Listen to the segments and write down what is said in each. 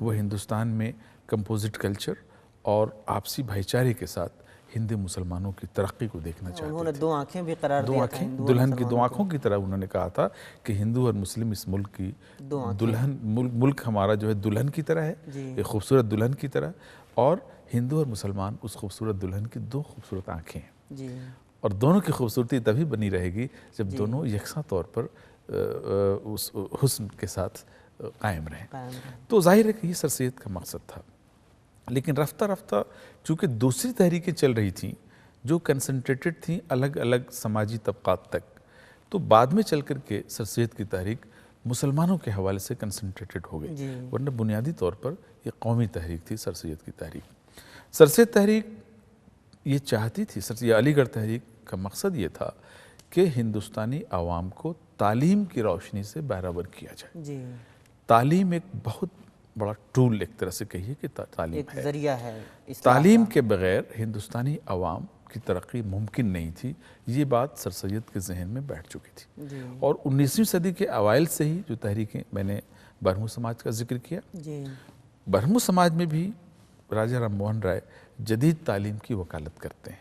وہ ہندوستان میں composite culture اور آپسی بھائی چارے کے ساتھ ہندو مسلمانوں کی ترقی کو دیکھنا چاہتے انہوں نے تھے. 2 آنکھیں بھی قرار دو دیا آنکھیں تھا دلہن کی 2 آنکھوں کی طرح انہوں نے کہا تھا کہ ہندو اور مسلم اس ملک کی دلہن ملک ہمارا جو ہے دلہن کی طرح ہے, ایک خوبصورت دلہن کی طرح, اور ہندو اور مسلمان اس خوبصورت دلہن کی 2 خوبصورت آنکھیں ہیں. جی. اور دونوں کی خوبصورتی تبھی بنی رہے گی جب دونوں یکساں طور پر اس حسن کے ساتھ قائم رہیں. تو ظاہر ہے کہ یہ سر سید کا مقصد تھا. لیکن رفتہ رفتہ چونکہ دوسری تحریکیں چل رہی تھیں جو کنسنٹریٹڈ تھیں الگ الگ سماجی طبقات تک, تو بعد میں چل کر کے سر سید کی تحریک مسلمانوں کے حوالے سے کنسنٹریٹڈ ہو گئی, ورنہ بنیادی طور پر یہ قومی تحریک تھی سر سید کی تحریک. سر سید تحریک یہ چاہتی تھی, یہ علی گڑھ تحریک کا مقصد یہ تھا کہ ہندوستانی عوام کو تعلیم کی روشنی سے بہرہور کیا جائے. تعلیم ایک بہت بڑا ٹول ایک طرح سے کہیے کہ تعلیم ایک ذریعہ ہے. تعلیم کے بغیر ہندوستانی عوام کی ترقی ممکن نہیں تھی. یہ بات سر سید کے ذہن میں بیٹھ چکی تھی. اور 19ویں صدی کے اوائل سے ہی جو تحریکیں, میں نے برہمو سماج کا ذکر کیا, برہمو سماج میں بھی راجہ رام موہن رائے جدید تعلیم کی وکالت کرتے ہیں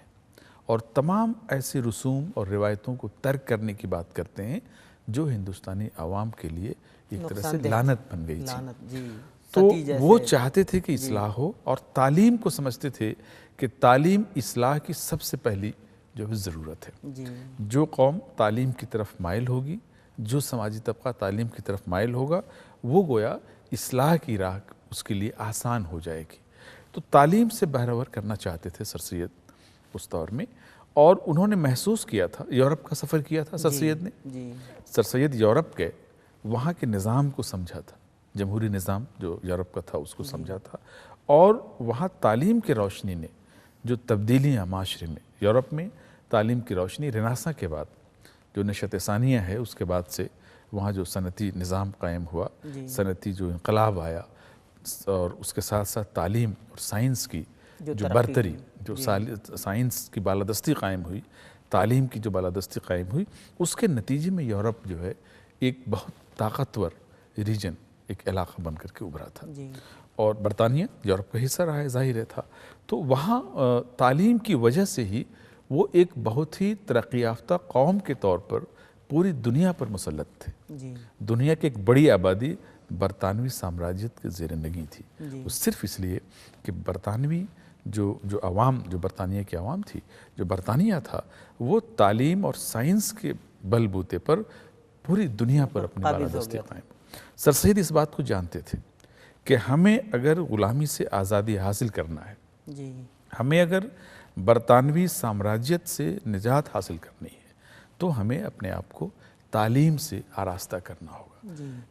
اور تمام ایسے رسوم اور روایتوں کو ترک کرنے کی بات کرتے ہیں جو ہندوستانی عوام کے لیے ایک طرح سے لعنت بن گئی تھی. تو وہ چاہتے تھے کہ اصلاح ہو, اور تعلیم کو سمجھتے تھے کہ تعلیم اصلاح کی سب سے پہلی جو ہے ضرورت ہے. جو قوم تعلیم کی طرف مائل ہوگی, جو سماجی طبقہ تعلیم کی طرف مائل ہوگا, وہ گویا اصلاح کی راہ اس کے لیے آسان ہو جائے گی. تو تعلیم سے بہرہور کرنا چاہتے تھے سر سید اس دور میں, اور انہوں نے محسوس کیا تھا, یورپ کا سفر کیا تھا سر سید نے. سر سید یورپ گئے, وہاں کے نظام کو سمجھا تھا, جمہوری نظام جو یورپ کا تھا اس کو سمجھا تھا, اور وہاں تعلیم کی روشنی نے جو تبدیلیاں معاشرے میں, یورپ میں تعلیم کی روشنی رناساں کے بعد جو نشأت ثانیہ ہے اس کے بعد سے وہاں جو صنعتی نظام قائم ہوا, صنعتی جو انقلاب آیا, اور اس کے ساتھ ساتھ تعلیم اور سائنس کی جو برتری, جو سائنس کی بالادستی قائم ہوئی, تعلیم کی جو بالادستی قائم ہوئی, اس کے نتیجے میں یورپ جو ہے ایک بہت طاقتور ریجن, ایک علاقہ بن کر کے ابھرا تھا. اور برطانیہ یورپ کا حصہ رہا ہے, ظاہر تھا. تو وہاں تعلیم کی وجہ سے ہی وہ ایک بہت ہی ترقی یافتہ قوم کے طور پر پوری دنیا پر مسلط تھے. دنیا کی ایک بڑی آبادی برطانوی سامراجیت کے زیر نگیں تھی. وہ صرف اس لیے کہ برطانوی جو عوام, جو برطانیہ کی عوام تھی, جو برطانیہ تھا, وہ تعلیم اور سائنس کے بل بوتے پر پوری دنیا پر اپنی بالادستی قائم. سر سید اس بات کو جانتے تھے کہ ہمیں اگر غلامی سے آزادی حاصل کرنا ہے, ہمیں اگر برطانوی سامراجیت سے نجات حاصل کرنی ہے, تو ہمیں اپنے آپ کو تعلیم سے آراستہ کرنا ہوگا.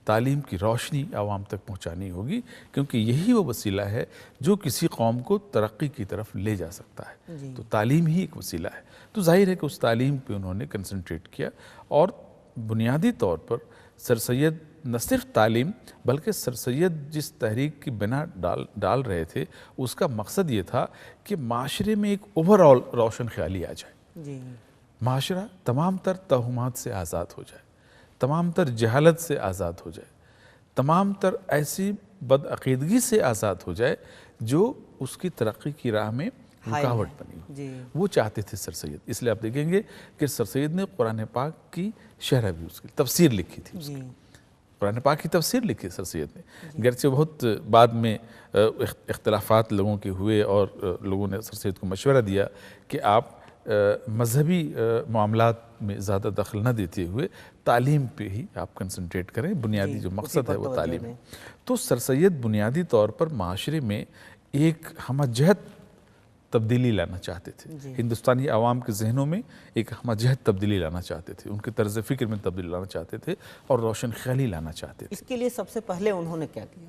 تعلیم کی روشنی عوام تک پہنچانی ہوگی, کیونکہ یہی وہ وسیلہ ہے جو کسی قوم کو ترقی کی طرف لے جا سکتا ہے. تو تعلیم ہی ایک وسیلہ ہے. تو ظاہر ہے کہ اس تعلیم پہ انہوں نے کنسنٹریٹ کیا, اور بنیادی طور پر سر سید نہ صرف تعلیم بلکہ سر سید جس تحریک کی بنا ڈال رہے تھے اس کا مقصد یہ تھا کہ معاشرے میں ایک اوور آل روشن خیالی آ جائے. معاشرہ تمام تر توہمات سے آزاد ہو جائے, تمام تر جہالت سے آزاد ہو جائے, تمام تر ایسی بدعقیدگی سے آزاد ہو جائے جو اس کی ترقی کی راہ میں رکاوٹ بنی ہو. وہ چاہتے تھے سر سید. اس لیے آپ دیکھیں گے کہ سر سید نے قرآن پاک کی شرح بھی, اس کی تفسیر لکھی تھی. اس کی قرآن پاک کی تفسیر لکھی سر سید نے, گرچہ بہت بعد میں اختلافات لوگوں کے ہوئے, اور لوگوں نے سر سید کو مشورہ دیا کہ آپ مذہبی معاملات میں زیادہ دخل نہ دیتے ہوئے تعلیم پہ ہی آپ کنسنٹریٹ کریں, بنیادی جو مقصد ہے وہ تعلیم ہے. تو سر سید بنیادی طور پر معاشرے میں ایک ہمہ جہت تبدیلی لانا چاہتے تھے. ہندوستانی عوام کے ذہنوں میں ایک ہمہ جہت تبدیلی لانا چاہتے تھے, ان کے طرز فکر میں تبدیلی لانا چاہتے تھے, اور روشن خیالی لانا چاہتے تھے. اس کے لیے سب سے پہلے انہوں نے کیا کیا؟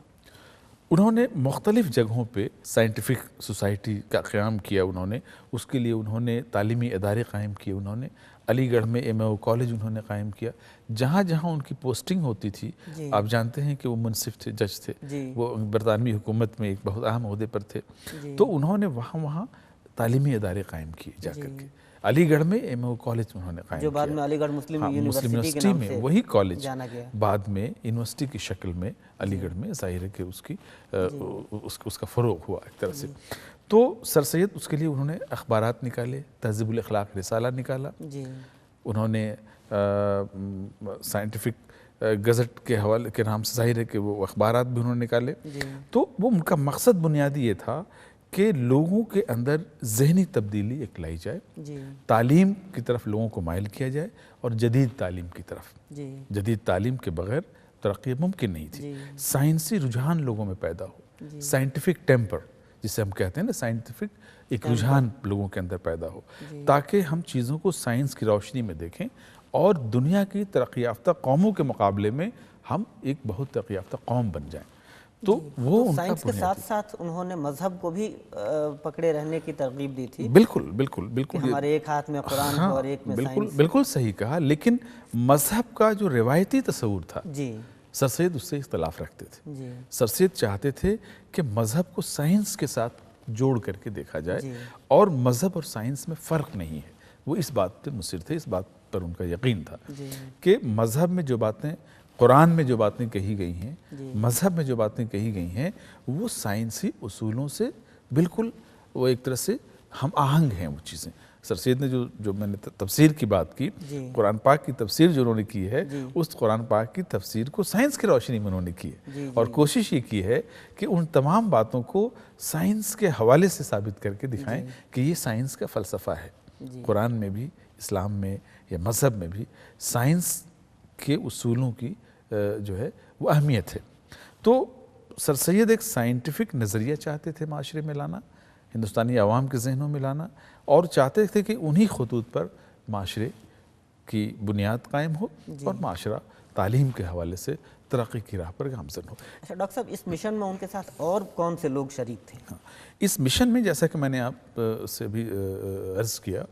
انہوں نے مختلف جگہوں پہ سائنٹیفک سوسائٹی کا قیام کیا. انہوں نے اس کے لیے انہوں نے تعلیمی ادارے قائم کیے. انہوں نے علی گڑھ میں MAO کالج انہوں نے قائم کیا. جہاں جہاں ان کی پوسٹنگ ہوتی تھی, آپ جانتے ہیں کہ وہ منصف تھے, جج تھے, وہ برطانوی حکومت میں ایک بہت اہم عہدے پر تھے, تو انہوں نے وہاں تعلیمی ادارے قائم کیے جا کر کے. علی گڑھ میں ایم او کالج انہوں نے قائم جو بعد کیا، میں علی گڑھ مسلم مسلم یونیورسٹی کے یونیورسٹی نام میں سے وہی کالج جانا گیا۔ بعد میں یونیورسٹی کی شکل میں علی گڑھ میں ظاہر ہے کہ اس کا فروغ ہوا ایک طرح سے۔ تو سر سید اس کے لیے انہوں نے اخبارات نکالے، تہذیب الاخلاق رسالہ نکالا، جی انہوں نے سائنٹیفک گزٹ کے حوالے کے نام سے ظاہر ہے کہ وہ اخبارات بھی انہوں نے نکالے۔ تو وہ ان کا مقصد بنیادی یہ تھا کہ لوگوں کے اندر ذہنی تبدیلی ایک لائی جائے، تعلیم کی طرف لوگوں کو مائل کیا جائے، اور جدید تعلیم کی طرف۔ جدید تعلیم کے بغیر ترقی ممکن نہیں تھی۔ سائنسی رجحان لوگوں میں پیدا ہو، سائنٹیفک ٹیمپر جسے ہم کہتے ہیں نا، سائنٹیفک ایک رجحان لوگوں کے اندر پیدا ہو، تاکہ ہم چیزوں کو سائنس کی روشنی میں دیکھیں اور دنیا کی ترقی یافتہ قوموں کے مقابلے میں ہم ایک بہت ترقی یافتہ قوم بن جائیں۔ تو وہ ان کا سائنس کے ساتھ ساتھ انہوں نے مذہب کو بھی پکڑے رہنے کی ترغیب دی تھی۔ بالکل بالکل بالکل، ہمارے ایک ہاتھ میں قرآن ہو اور ایک میں سائنس۔ بالکل صحیح کہا، لیکن مذہب کا جو روایتی تصور تھا سر سید اس سے اختلاف رکھتے تھے۔ سر سید چاہتے تھے کہ مذہب کو سائنس کے ساتھ جوڑ کر کے دیکھا جائے، اور مذہب اور سائنس میں فرق نہیں ہے۔ وہ اس بات پہ مصر تھے، اس بات پر ان کا یقین تھا کہ مذہب میں جو باتیں، قرآن میں جو باتیں کہی گئی ہیں، مذہب میں جو باتیں کہی گئی ہیں، وہ سائنسی اصولوں سے بالکل وہ ایک طرح سے ہم آہنگ ہیں وہ چیزیں۔ سر سید نے جو میں نے تفسیر کی بات کی، قرآن پاک کی تفسیر جو انہوں نے کی ہے، اس قرآن پاک کی تفسیر کو سائنس کی روشنی میں انہوں نے کی ہے، اور کوشش یہ کی ہے کہ ان تمام باتوں کو سائنس کے حوالے سے ثابت کر کے دکھائیں کہ یہ سائنس کا فلسفہ ہے۔ قرآن میں بھی، اسلام میں یا مذہب میں بھی سائنس کے اصولوں کی جو ہے وہ اہمیت ہے۔ تو سر سید ایک سائنٹیفک نظریہ چاہتے تھے معاشرے میں لانا، ہندوستانی عوام کے ذہنوں میں لانا، اور چاہتے تھے کہ انہی خطوط پر معاشرے کی بنیاد قائم ہو اور معاشرہ تعلیم کے حوالے سے ترقی کی راہ پر گامزن ہو۔ اچھا ڈاکٹر صاحب، اس مشن میں ان کے ساتھ اور کون سے لوگ شریک تھے؟ اس مشن میں جیسا کہ میں نے آپ سے بھی عرض کیا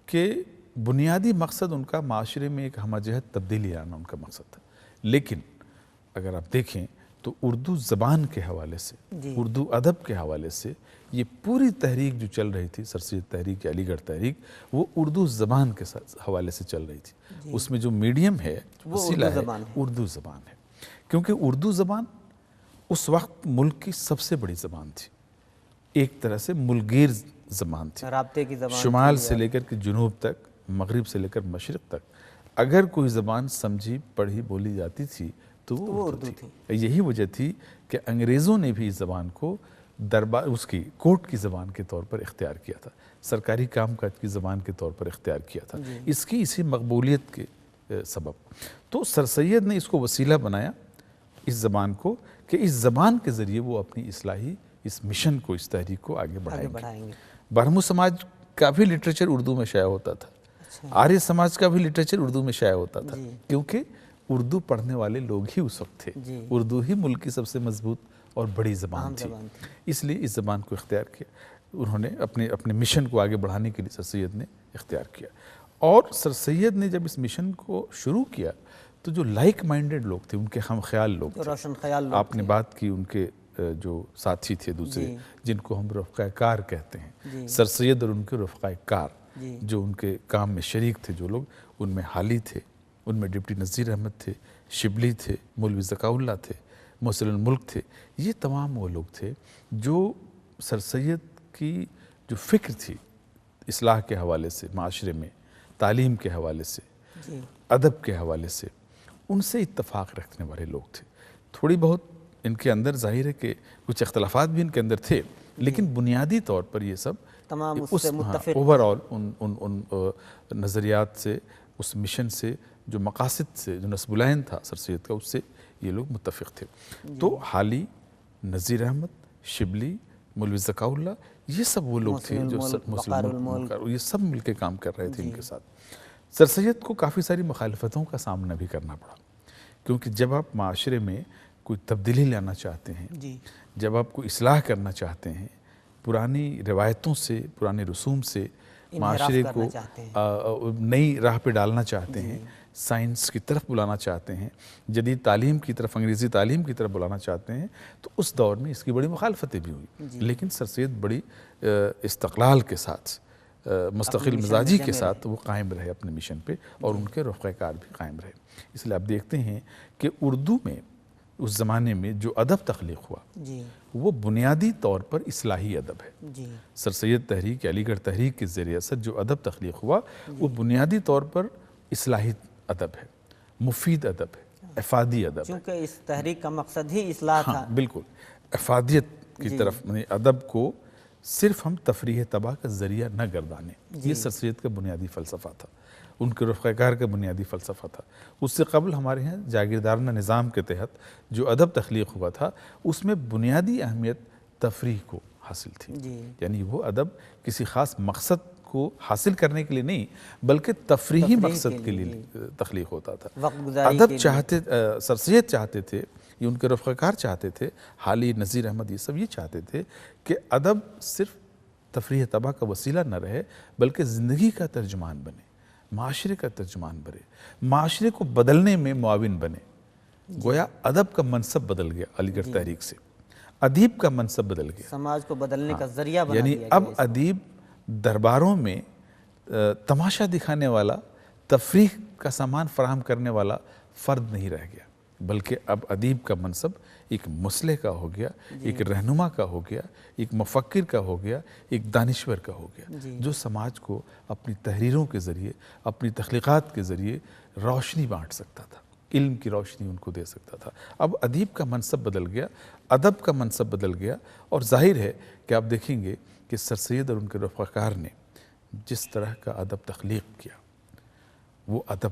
کہ بنیادی مقصد ان کا معاشرے میں ایک ہمہ جہت تبدیلی لانا ان کا مقصد تھا، لیکن اگر آپ دیکھیں تو اردو زبان کے حوالے سے، اردو ادب کے حوالے سے یہ پوری تحریک جو چل رہی تھی، سر سید تحریک یا علی گڑھ تحریک، وہ اردو زبان کے حوالے سے چل رہی تھی۔ اس میں جو میڈیم ہے، وسیلہ ہے، اردو زبان ہے، کیونکہ اردو زبان اس وقت ملک کی سب سے بڑی زبان تھی، ایک طرح سے ملگیر زبان تھی، رابطے کی زبان، شمال سے لے کر کے جنوب تک، مغرب سے لے کر مشرق تک اگر کوئی زبان سمجھی پڑھی بولی جاتی تھی تو وہ اردو تھی۔ یہی وجہ تھی کہ انگریزوں نے بھی اس زبان کو دربار اس کی کورٹ کی زبان کے طور پر اختیار کیا تھا، سرکاری کام کاج کی زبان کے طور پر اختیار کیا تھا، اس کی اسی مقبولیت کے سبب۔ تو سر سید نے اس کو وسیلہ بنایا، اس زبان کو، کہ اس زبان کے ذریعے وہ اپنی اصلاحی اس مشن کو، اس تحریک کو آگے بڑھائیں گے۔ برہمو سماج کا بھی لٹریچر اردو میں شائع ہوتا تھا، آریہ سماج کا بھی لٹریچر اردو میں شائع ہوتا تھا، کیونکہ اردو پڑھنے والے لوگ ہی اس وقت تھے، اردو ہی ملک کی سب سے مضبوط اور بڑی زبان تھی، اس لیے اس زبان کو اختیار کیا انہوں نے، اپنے مشن کو آگے بڑھانے کے لیے سر سید نے اختیار کیا۔ اور سر سید نے جب اس مشن کو شروع کیا تو جو لائک مائنڈڈ لوگ تھے، ان کے ہم خیال لوگ تھے، روشن خیال لوگ، آپ نے بات کی ان کے جو ساتھی تھے دوسرے، جن کو ہم رفقۂ کار کہتے ہیں، سر سید اور ان کے رفقۂ کار جو ان کے کام میں شریک تھے، جو لوگ، ان میں حالی تھے، ان میں ڈپٹی نذیر احمد تھے، شبلی تھے، مولوی ذکاء اللہ تھے، محسن الملک تھے، یہ تمام وہ لوگ تھے جو سر سید کی جو فکر تھی اصلاح کے حوالے سے، معاشرے میں تعلیم کے حوالے سے، ادب کے حوالے سے، ان سے اتفاق رکھنے والے لوگ تھے۔ تھوڑی بہت ان کے اندر ظاہر ہے کہ کچھ اختلافات بھی ان کے اندر تھے، لیکن بنیادی طور پر یہ سب تمام اس سے متفق، اوور آل ان نظریات سے، اس مشن سے، جو مقاصد سے، جو نصب العین تھا سر سید کا، اس سے یہ لوگ متفق تھے۔ تو حالی، نذیر احمد، شبلی، مولوی ذکاء اللہ، یہ سب وہ لوگ تھے جو یہ سب مل کے کام کر رہے تھے ان کے ساتھ۔ سر سید کو کافی ساری مخالفتوں کا سامنا بھی کرنا پڑا، کیونکہ جب آپ معاشرے میں کوئی تبدیلی لانا چاہتے ہیں، جب آپ کو اصلاح کرنا چاہتے ہیں، پرانی روایتوں سے، پرانے رسوم سے معاشرے کو نئی راہ پہ ڈالنا چاہتے ہیں، سائنس کی طرف بلانا چاہتے ہیں، جدید تعلیم کی طرف، انگریزی تعلیم کی طرف بلانا چاہتے ہیں، تو اس دور میں اس کی بڑی مخالفتیں بھی ہوئی، لیکن سر سید بڑی استقلال کے ساتھ، مستقل مزاجی کے ساتھ وہ قائم رہے اپنے مشن پہ، اور ان کے رفقۂ کار بھی قائم رہے۔ اس لیے آپ دیکھتے ہیں کہ اردو میں اس زمانے میں جو ادب تخلیق ہوا وہ بنیادی طور پر اصلاحی ادب ہے۔ سر سید تحریک، علی گڑھ تحریک کے ذریعے سے جو ادب تخلیق ہوا وہ بنیادی طور پر اصلاحی ادب ہے، مفید ادب ہے، افادی ادب ہے، چونکہ اس تحریک کا مقصد ہی اصلاح تھا۔ بالکل افادیت کی طرف، ادب کو صرف ہم تفریح طبع کا ذریعہ نہ گردانے، یہ سر سید کا بنیادی فلسفہ تھا، ان کے رفقۂ کار کا بنیادی فلسفہ تھا۔ اس سے قبل ہمارے ہاں جاگیردارانہ نظام کے تحت جو ادب تخلیق ہوا تھا اس میں بنیادی اہمیت تفریح کو حاصل تھی، یعنی وہ ادب کسی خاص مقصد کو حاصل کرنے کے لیے نہیں بلکہ تفریحی مقصد کے لیے تخلیق ہوتا تھا۔ ادب چاہتے، سر سید چاہتے تھے، یہ ان کے رفقۂ کار چاہتے تھے، حالی، نذیر احمد، یہ سب یہ چاہتے تھے کہ ادب صرف تفریح طبع کا وسیلہ نہ رہے بلکہ زندگی کا ترجمان بنے، معاشرے کا ترجمان بنے، معاشرے کو بدلنے میں معاون بنے۔ گویا ادب کا منصب بدل گیا علی گڑھ تحریک سے، ادیب کا منصب بدل گیا، سماج کو بدلنے کا ذریعہ بنا دیا یعنی اب ادیب درباروں میں تماشا دکھانے والا، تفریح کا سامان فراہم کرنے والا فرد نہیں رہ گیا، بلکہ اب ادیب کا منصب ایک مصلح کا ہو گیا، ایک رہنما کا ہو گیا، ایک مفکر کا ہو گیا، ایک دانشور کا ہو گیا، جو سماج کو اپنی تحریروں کے ذریعے، اپنی تخلیقات کے ذریعے روشنی بانٹ سکتا تھا، علم کی روشنی ان کو دے سکتا تھا۔ اب ادیب کا منصب بدل گیا، ادب کا منصب بدل گیا، اور ظاہر ہے کہ آپ دیکھیں گے کہ سر سید اور ان کے رفقۂ کار نے جس طرح کا ادب تخلیق کیا وہ ادب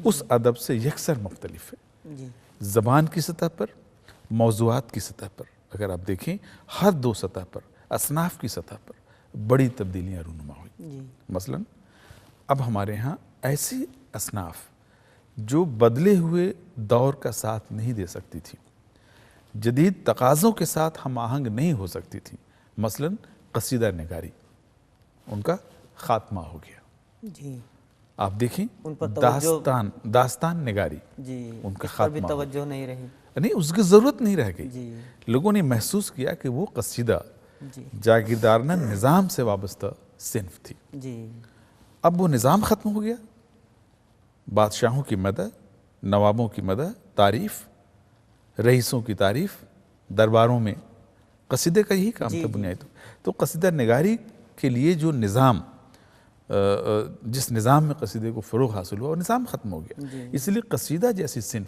اس ادب سے یکسر مختلف ہے، زبان کی سطح پر، موضوعات کی سطح پر اگر آپ دیکھیں ہر دو سطح پر، اصناف کی سطح پر بڑی تبدیلیاں رونما ہوئی۔ مثلا اب ہمارے ہاں ایسی اصناف جو بدلے ہوئے دور کا ساتھ نہیں دے سکتی تھی، جدید تقاضوں کے ساتھ ہم آہنگ نہیں ہو سکتی تھی، مثلا قصیدہ نگاری، ان کا خاتمہ ہو گیا۔ آپ دیکھیں داستان نگاری، ان کا خاتمہ توجہ نہیں رہی، نہیں، اس کی ضرورت نہیں رہ گئی۔ لوگوں نے محسوس کیا کہ وہ قصیدہ جاگیردارانہ نظام سے وابستہ صنف تھی، اب وہ نظام ختم ہو گیا، بادشاہوں کی مدح، نوابوں کی مدح، تعریف، رئیسوں کی تعریف، درباروں میں قصیدے کا یہی کام تھا بنیادی۔ تو قصیدہ نگاری کے لیے جو نظام، جس نظام میں قصیدے کو فروغ حاصل ہوا وہ نظام ختم ہو گیا، اس لیے قصیدہ جیسی صنف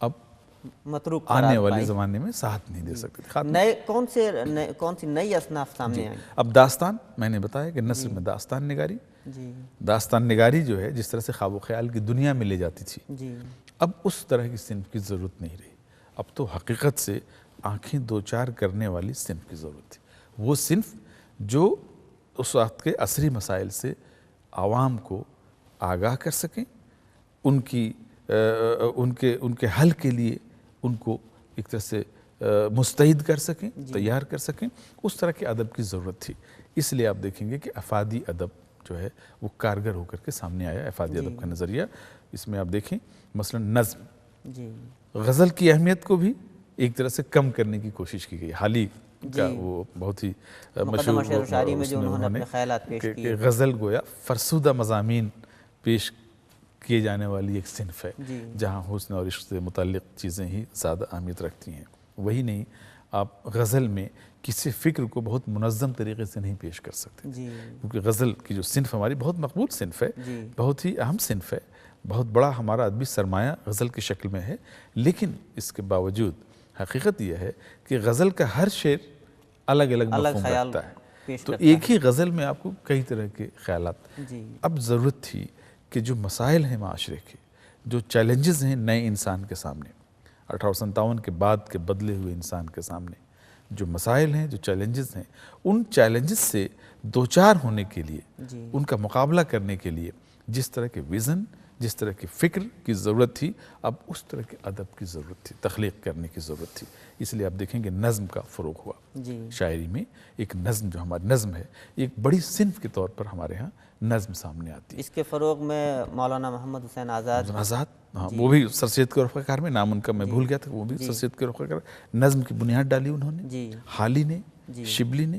اب متروک آنے والے زمانے میں ساتھ نہیں دے سکتے۔ نئے کون سی نئی اصناف سامنے آئیں؟ اب داستان، میں نے بتایا کہ نثر میں داستان نگاری، داستان نگاری جو ہے جس طرح سے خواب و خیال کی دنیا میں لے جاتی تھی، اب اس طرح کی صنف کی ضرورت نہیں رہی، اب تو حقیقت سے آنکھیں دو چار کرنے والی صنف کی ضرورت تھی، وہ صنف جو اس وقت کے عصری مسائل سے عوام کو آگاہ کر سکیں، ان کے حل کے لیے ان کو ایک طرح سے مستعد کر سکیں، تیار کر سکیں، اس طرح کے ادب کی ضرورت تھی۔ اس لیے آپ دیکھیں گے کہ افادی ادب جو ہے وہ کارگر ہو کر کے سامنے آیا، افادی ادب کا نظریہ۔ اس میں آپ دیکھیں مثلا نظم، غزل کی اہمیت کو بھی ایک طرح سے کم کرنے کی کوشش کی گئی۔ حالی کا وہ بہت ہی مشہور شاعری میں جو انہوں نے اپنے خیالات پیش کیے کہ غزل گویا فرسودہ مضامین پیش کیے جانے والی ایک صنف ہے، جہاں حسن اور عشق سے متعلق چیزیں ہی زیادہ اہمیت رکھتی ہیں۔ وہی نہیں، آپ غزل میں کسی فکر کو بہت منظم طریقے سے نہیں پیش کر سکتے، کیونکہ غزل کی جو صنف ہماری بہت مقبول صنف ہے، بہت ہی اہم صنف ہے، بہت بڑا ہمارا ادبی سرمایہ غزل کی شکل میں ہے، لیکن اس کے باوجود حقیقت یہ ہے کہ غزل کا ہر شعر الگ الگ مفہوم رکھتا ہے، تو ایک ہی غزل میں آپ کو کئی طرح کے خیالات۔ اب ضرورت تھی کہ جو مسائل ہیں معاشرے کے، جو چیلنجز ہیں نئے انسان کے سامنے، 1857 کے بعد کے بدلے ہوئے انسان کے سامنے جو مسائل ہیں، جو چیلنجز ہیں، ان چیلنجز سے دوچار ہونے کے لیے، ان کا مقابلہ کرنے کے لیے جس طرح کے ویژن، جس طرح کی فکر کی ضرورت تھی، اب اس طرح کے ادب کی ضرورت تھی، تخلیق کرنے کی ضرورت تھی۔ اس لیے آپ دیکھیں گے نظم کا فروغ ہوا شاعری میں، ایک نظم جو ہماری نظم ہے ایک بڑی صنف کے طور پر ہمارے ہاں نظم سامنے آتی ہے۔ اس کے فروغ میں مولانا محمد حسین آزاد، ہاں، وہ بھی سر سید کے رفقۂ کار میں، نام ان کا میں بھول گیا تھا، وہ بھی سر سید کے رفقۂ کار، نظم کی بنیاد ڈالی انہوں نے، حالی نے، شبلی نے،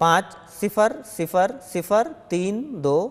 500032।